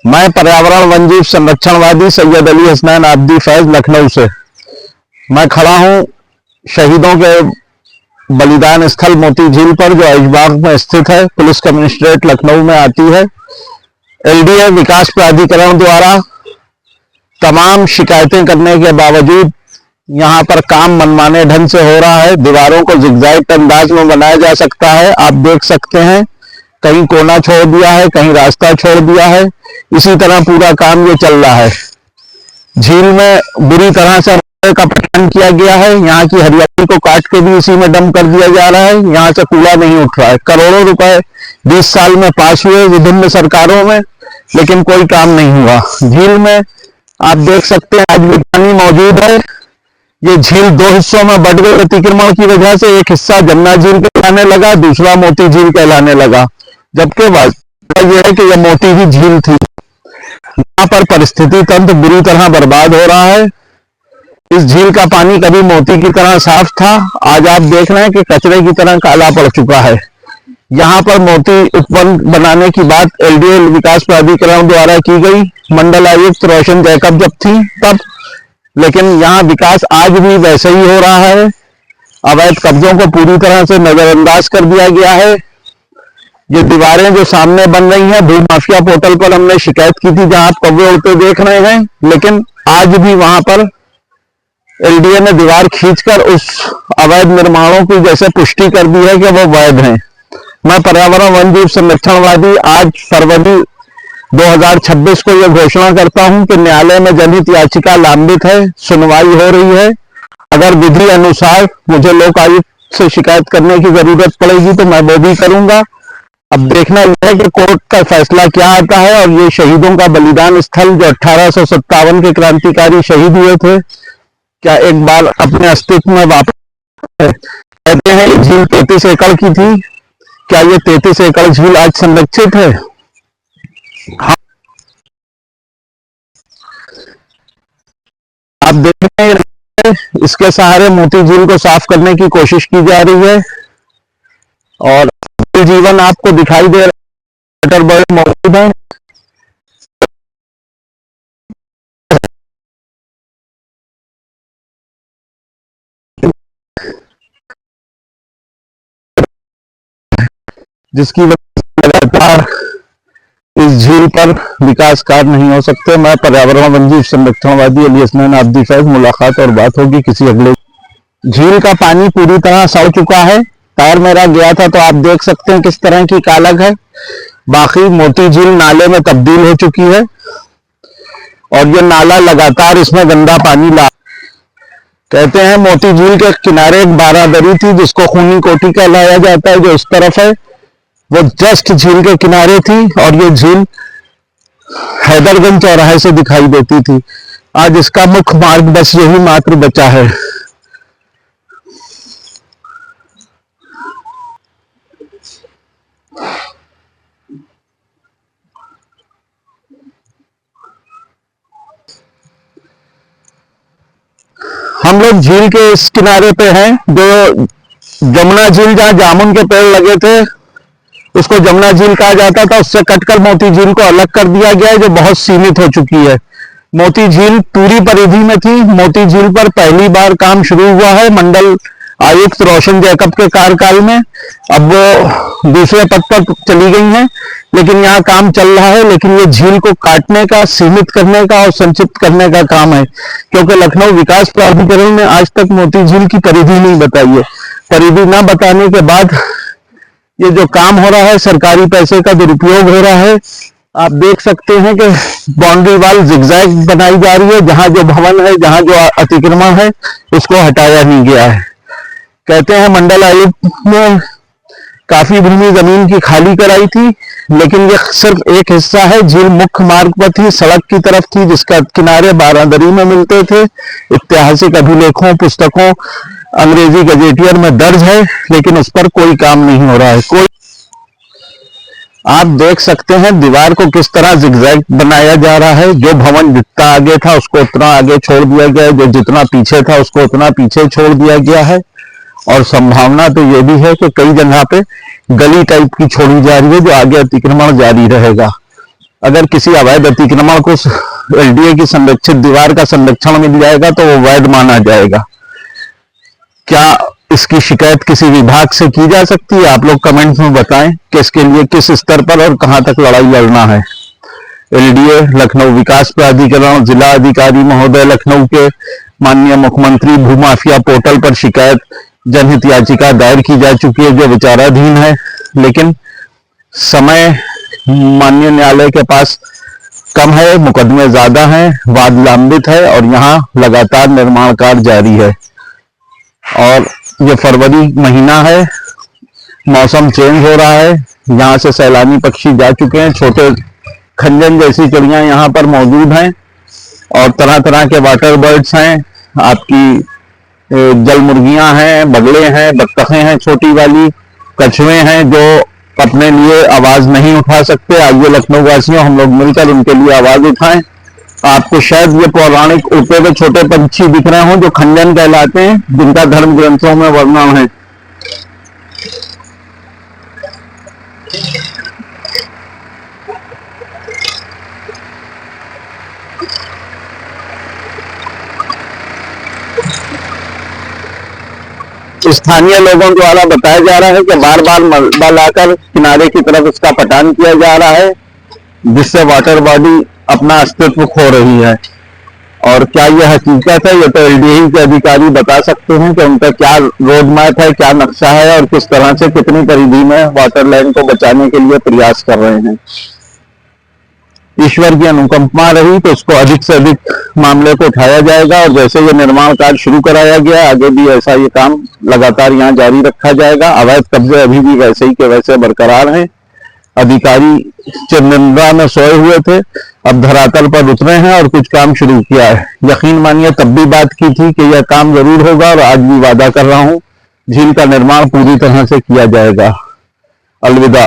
मैं पर्यावरण वन जीव संरक्षणवादी सैयद अली हसनैन आब्दी फैज लखनऊ से। मैं खड़ा हूं शहीदों के बलिदान स्थल मोती झील पर, जो ऐशबाग में स्थित है, पुलिस कमिश्नरेट लखनऊ में आती है। एलडीए विकास प्राधिकरण द्वारा तमाम शिकायतें करने के बावजूद यहां पर काम मनमाने ढंग से हो रहा है। दीवारों को जिगजैग अंदाज में बनाया जा सकता है। आप देख सकते हैं, कहीं कोना छोड़ दिया है, कहीं रास्ता छोड़ दिया है। इसी तरह पूरा काम ये चल रहा है। झील में बुरी तरह से का पतन किया गया है। यहाँ की हरियाली को काट के भी इसी में डंप कर दिया जा रहा है। यहाँ से कूड़ा नहीं उठ रहा है। करोड़ों रुपए 20 साल में पास हुए विभिन्न सरकारों में, लेकिन कोई काम नहीं हुआ। झील में आप देख सकते हैं आज भी पानी मौजूद है। ये झील दो हिस्सों में बट गई अतिक्रमण की वजह से। एक हिस्सा जमुना झील कहलाने लगा, दूसरा मोती झील कहलाने लगा, जबकि वास्तव यह है कि यह मोती ही झील थी। यहाँ पर परिस्थिति तंत्र बुरी तरह बर्बाद हो रहा है। इस झील का पानी कभी मोती की तरह साफ था, आज आप देख रहे हैं कि कचरे की तरह काला पड़ चुका है। यहाँ पर मोती उत्पन्न बनाने की बात एलडीए विकास प्राधिकरण द्वारा की गई, मंडल आयुक्त रोशन जैकब जब थी तब, लेकिन यहाँ विकास आज भी वैसे ही हो रहा है। अवैध कब्जों को पूरी तरह से नजरअंदाज कर दिया गया है। ये दीवारें जो सामने बन रही हैं, भूमाफिया पोर्टल पर हमने शिकायत की थी, जहां आप कब्जे उड़ते देख रहे हैं, लेकिन आज भी वहां पर एलडीए ने दीवार खींचकर उस अवैध निर्माणों की जैसे पुष्टि कर दी है कि वो वैध हैं। मैं पर्यावरण वन जीव संरक्षणवादी आज फरवरी 2026 को यह घोषणा करता हूं कि न्यायालय में जनहित याचिका लंबित है, सुनवाई हो रही है। अगर विधि अनुसार मुझे लोक आयुक्त से शिकायत करने की जरूरत पड़ेगी तो मैं वो भी करूंगा। अब देखना यह है कि कोर्ट का फैसला क्या आता है। और ये शहीदों का बलिदान स्थल जो 1857 के क्रांतिकारी शहीद हुए थे, क्या एक बार अपने अस्तित्व में वापस? कहते हैं ये झील 33 एकड़ की थी। क्या ये 33 एकड़ झील आज संरक्षित है? हाँ, आप देख रहे हैं इसके सहारे मोती झील को साफ करने की कोशिश की जा रही है और जीवन आपको दिखाई दे रहा है। बड़े मौजूद हैं। जिसकी वजह से लगातार इस झील पर विकास कार्य नहीं हो सकते। मैं पर्यावरण वन जीव संरक्षणवादी अली हसनैन आब्दी फैज। मुलाकात और बात होगी किसी अगले। झील का पानी पूरी तरह सड़ चुका है। पैर मेरा गया था तो आप देख सकते हैं किस तरह की कालक है। बाकी मोती झील नाले में तब्दील हो चुकी है और ये नाला लगातार इसमें गंदा पानी ला। कहते हैं मोती झील के किनारे एक बारादरी थी जिसको खूनी कोठी कहलाया जाता है, जो इस तरफ है, वो जस्ट झील के किनारे थी और ये झील हैदरगंज चौराहे से दिखाई देती थी। आज इसका मुख्य मार्ग बस यही मात्र बचा है। हम लोग झील के इस किनारे पे हैं, जो जमुना झील जहां जामुन के पेड़ लगे थे उसको जमुना झील कहा जाता था, उससे कटकर मोती झील को अलग कर दिया गया है, जो बहुत सीमित हो चुकी है। मोती झील पूरी परिधि में थी। मोती झील पर पहली बार काम शुरू हुआ है मंडल आयुक्त रोशन जैकब के कार्यकाल में। अब वो दूसरे पद पर चली गई हैं, लेकिन यहाँ काम चल रहा है। लेकिन ये झील को काटने का, सीमित करने का और संक्षिप्त करने का काम है, क्योंकि लखनऊ विकास प्राधिकरण ने आज तक मोती झील की परिधि नहीं बताई है। परिधि न बताने के बाद ये जो काम हो रहा है, सरकारी पैसे का दुरुपयोग हो रहा है। आप देख सकते हैं कि बाउंड्री वाल जिगजैग बनाई जा रही है। जहां जो भवन है, जहां जो अतिक्रमण है, उसको हटाया नहीं गया है। कहते हैं मंडल आयुक्त ने काफी भूमि जमीन की खाली कराई थी, लेकिन ये सिर्फ एक हिस्सा है। झील मुख्य मार्ग पर थी, सड़क की तरफ थी, जिसका किनारे बारादरी में मिलते थे। ऐतिहासिक अभिलेखों, पुस्तकों, अंग्रेजी गजेटियर में दर्ज है, लेकिन उस पर कोई काम नहीं हो रहा है। कोई आप देख सकते हैं दीवार को किस तरह जिगजैग बनाया जा रहा है। जो भवन जितना आगे था उसको उतना आगे छोड़ दिया गया है, जो जितना पीछे था उसको उतना पीछे छोड़ दिया गया है। और संभावना तो ये भी है कि कई जगह पे गली टाइप की छोड़ी जा रही है, जो आगे अतिक्रमण जारी रहेगा। अगर किसी अवैध अतिक्रमण को एलडीए की संरक्षित दीवार का संरक्षण मिल जाएगा तो वो वैध माना जाएगा। क्या इसकी शिकायत किसी विभाग से की जा सकती है? आप लोग कमेंट्स में बताएं कि इसके लिए किस स्तर पर और कहां तक लड़ाई लड़ना है। एलडीए, लखनऊ विकास प्राधिकरण, जिला अधिकारी महोदय लखनऊ के माननीय मुख्यमंत्री भूमाफिया पोर्टल पर शिकायत जनहित याचिका दायर की जा चुकी है जो विचाराधीन है, लेकिन समय माननीय न्यायालय के पास कम है, मुकदमे ज्यादा हैं, वाद लंबित है और यहाँ लगातार निर्माण कार्य जारी है। और ये फरवरी महीना है, मौसम चेंज हो रहा है, यहाँ से सैलानी पक्षी जा चुके हैं, छोटे खंजन जैसी चिड़ियां यहाँ पर मौजूद हैं और तरह तरह के वाटर बर्ड्स हैं, आपकी जल मुर्गियां हैं, बगले हैं, बत्तखें हैं छोटी वाली, कछुए हैं जो अपने लिए आवाज नहीं उठा सकते। आइए लखनऊ वासियों हम लोग मिलकर उनके लिए आवाज उठाएं। आपको शायद ये पौराणिक उड़ते हुए छोटे पंछी दिख रहे हों जो खंजन कहलाते हैं, जिनका धर्म ग्रंथों में वर्णन है। स्थानीय लोगों द्वारा बताया जा रहा है कि बार बार मलबा लाकर किनारे की तरफ इसका पटान किया जा रहा है, जिससे वाटर बॉडी अपना अस्तित्व खो रही है। और क्या यह हकीकत है, ये तो एलडीए के अधिकारी बता सकते हैं कि उनका क्या रोड मैप है, क्या नक्शा है और किस तरह से कितनी परिधि में वाटर लाइन को बचाने के लिए प्रयास कर रहे हैं। ईश्वर की अनुकंपा रही तो उसको अधिक से अधिक मामले को उठाया जाएगा और जैसे ये निर्माण कार्य शुरू कराया गया, आगे भी ऐसा ये काम लगातार यहाँ जारी रखा जाएगा। अवैध कब्जे अभी भी वैसे ही के वैसे बरकरार हैं। अधिकारी चिरनिद्रा में सोए हुए थे, अब धरातल पर उतरे हैं और कुछ काम शुरू किया है। यकीन मानिए तब भी बात की थी कि यह काम जरूर होगा और आज भी वादा कर रहा हूं, झील का निर्माण पूरी तरह से किया जाएगा। अलविदा।